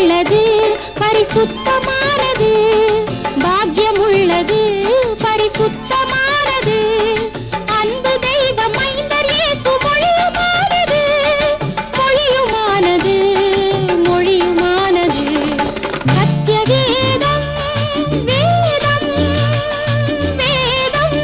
உள்ளது பரிசுத்தமானது, பாக்கியம் உள்ளது பரிசுத்தமானது, அன்பு தெய்வ மைந்தர் இயேசு மொழியுமானது, மொழியுமானது, மொழியுமானது. சத்திய வேதம் வேதம் வேதம்.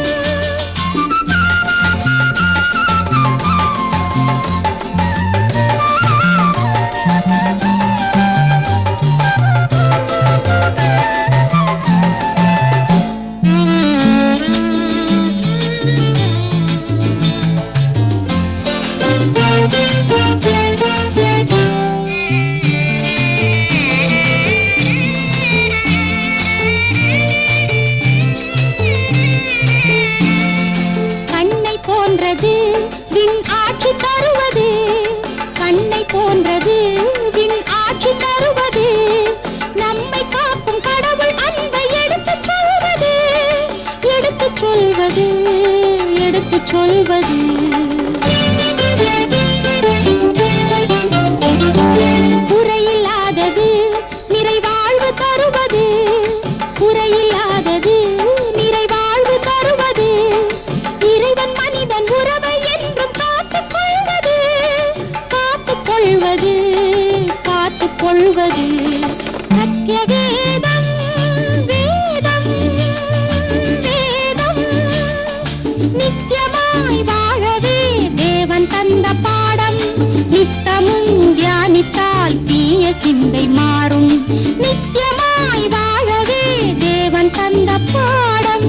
கண்ணை போன்றது விண் ஆட்சி தருவது, கண்ணை போன்றது விண் ஆட்சி தருவது, நம்மை காக்கும் கடவுள் அன்பை எடுத்துச் சொல்வது, எடுத்துச் சொல்வது, எடுத்துச் சொல்வது. குறையில்லாதது நிறைவாழ்வு தருவது, குறையில்லாதது நிறைவாழ்வு தருவது, இறைவன் மனிதன் உறவை என்றும் காத்துக் கொள்வது, காத்துக் கொள்வது, காத்துக் கொள்வது. சத்திய வேதம் வேதம் வேதம். நித்தியமாய் வாழவே தேவன் தந்த பாடம், நித்தமும் தியானித்தால் தீய சிந்தை மாறும். நித்தியமாய் வாழவே தேவன் தந்த பாடம்,